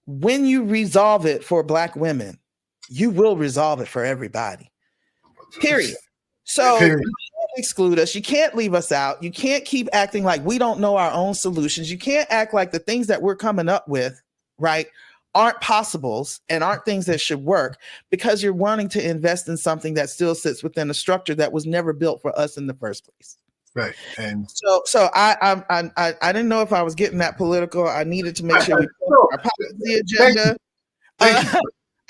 when you resolve it for Black women, you will resolve it for everybody. Period. So you can't exclude us. You can't leave us out. You can't keep acting like we don't know our own solutions. You can't act like the things that we're coming up with, right, aren't possibles and aren't things that should work, because you're wanting to invest in something that still sits within a structure that was never built for us in the first place. Right. And so I didn't know if I was getting that political. I needed to make sure we plugged our policy agenda.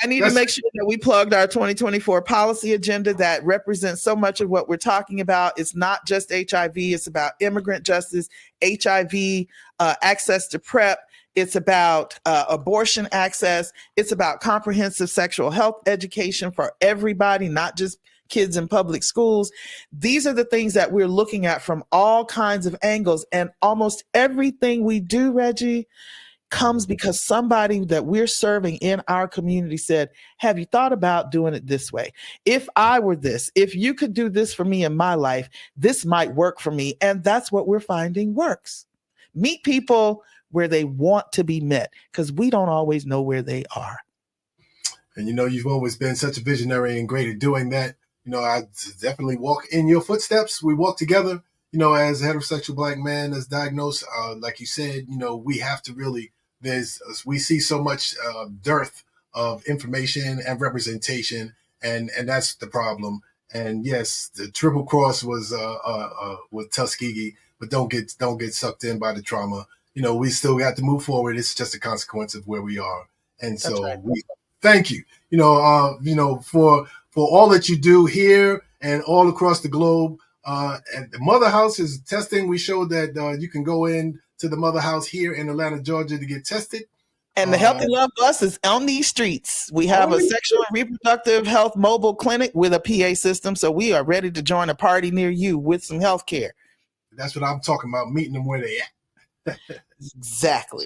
I need to make sure that we plugged our 2024 policy agenda that represents so much of what we're talking about. It's not just HIV. It's about immigrant justice, HIV, access to PrEP. It's about abortion access. It's about comprehensive sexual health education for everybody, not just kids in public schools. These are the things that we're looking at from all kinds of angles. And almost everything we do, Reggie, comes because somebody that we're serving in our community said, have you thought about doing it this way? If I were this, if you could do this for me in my life, this might work for me. And that's what we're finding works. Meet people where they want to be met, because we don't always know where they are. And you've always been such a visionary and great at doing that. I definitely walk in your footsteps. We walk together, as a heterosexual Black man that's diagnosed. Like you said, we have to really, we see so much dearth of information and representation, and that's the problem. And yes, the triple cross was with Tuskegee, but don't get sucked in by the trauma. We still got to move forward. It's just a consequence of where we are. And so we thank you, for all that you do here and all across the globe. And the Mother House is testing. We showed that you can go in to the Mother House here in Atlanta, Georgia to get tested. And the Healthy Love Bus is on these streets. We have a sexual and reproductive health mobile clinic with a PA system. So we are ready to join a party near you with some health care. That's what I'm talking about, meeting them where they at. Exactly.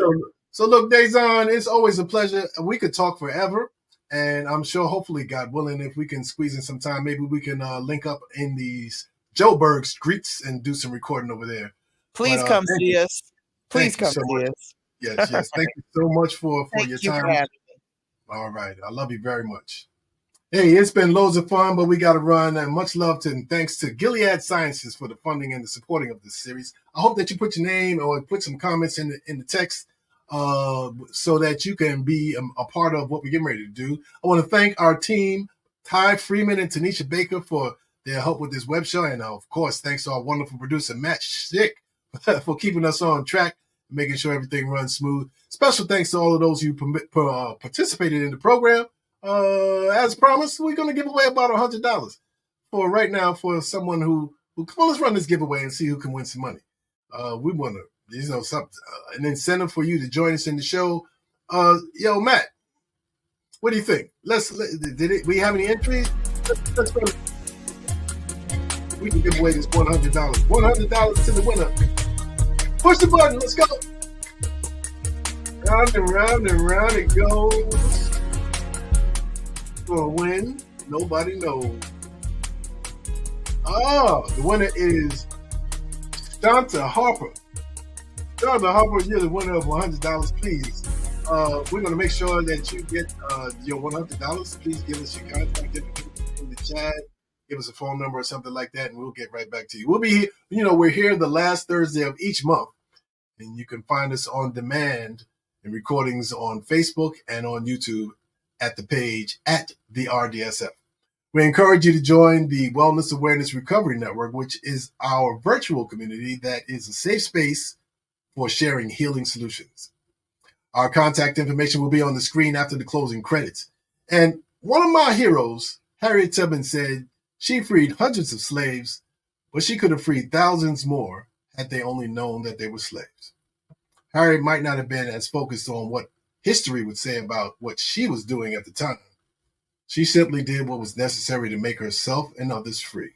So look, Dazon, it's always a pleasure. We could talk forever, and I'm sure, hopefully, God willing, if we can squeeze in some time, maybe we can link up in these Joburg streets and do some recording over there. Please come see us. Please come see us. Yes. Thank you so much for your time. All right. I love you very much. Hey, it's been loads of fun, but we got to run. And much love to and thanks to Gilead Sciences for the funding and the supporting of this series. I hope that you put your name or put some comments in the text so that you can be a part of what we're getting ready to do. I want to thank our team, Ty Freeman and Tanisha Baker, for their help with this web show. And of course, thanks to our wonderful producer, Matt Schick, for keeping us on track, making sure everything runs smooth. Special thanks to all of those who participated in the program. As promised, we're going to give away about $100 for right now for someone who come on, let's run this giveaway and see who can win some money. We want to, an incentive for you to join us in the show. Yo, Matt, what do you think? We have any entries? Let's go. We can give away this $100. $100 to the winner. Push the button. Let's go. Round and round and round it goes. For a win, nobody knows. The winner is Shanta Harper. Shanta Harper, you're the winner of $100. Please, we're going to make sure that you get your $100. Please give us your contact information in the chat. Give us a phone number or something like that, and we'll get right back to you. We'll be here. We're here the last Thursday of each month, and you can find us on demand and recordings on Facebook and on YouTube at the page at the RDSF. We encourage you to join the Wellness Awareness Recovery Network, which is our virtual community that is a safe space for sharing healing solutions. Our contact information will be on the screen after the closing credits. And one of my heroes, Harriet Tubman, said she freed hundreds of slaves, but she could have freed thousands more had they only known that they were slaves. Harriet might not have been as focused on what history would say about what she was doing at the time. She simply did what was necessary to make herself and others free.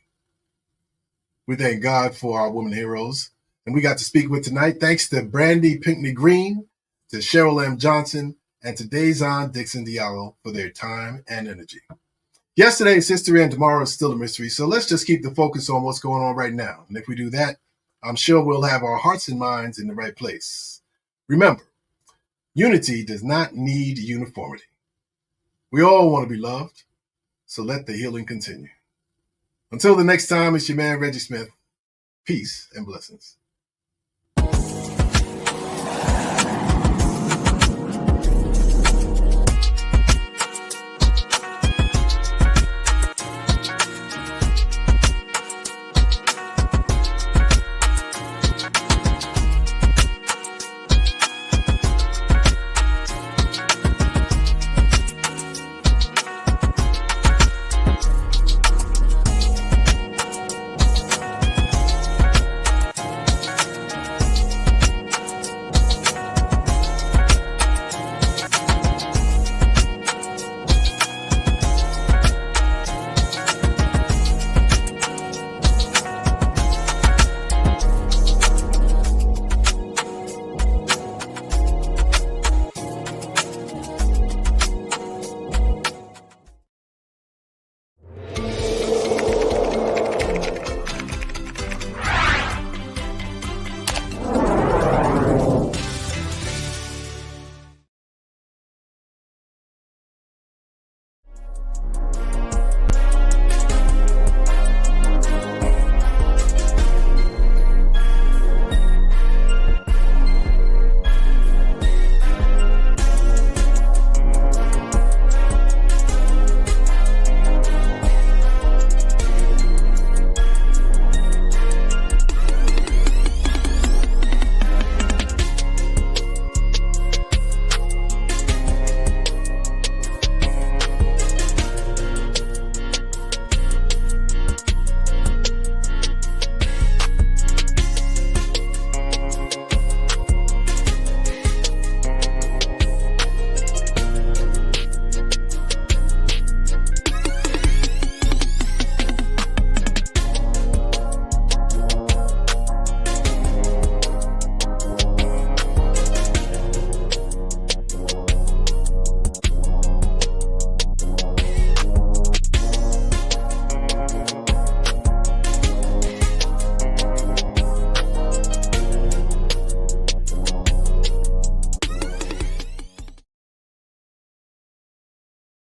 We thank God for our women heroes, and we got to speak with tonight. Thanks to Brandy Pinkney Green, to Cheryl M. Johnson, and to Dazon Dixon Diallo for their time and energy. Yesterday is history and tomorrow is still a mystery, so let's just keep the focus on what's going on right now. And if we do that, I'm sure we'll have our hearts and minds in the right place. Remember, unity does not need uniformity. We all want to be loved, so let the healing continue. Until the next time, it's your man, Reggie Smith. Peace and blessings.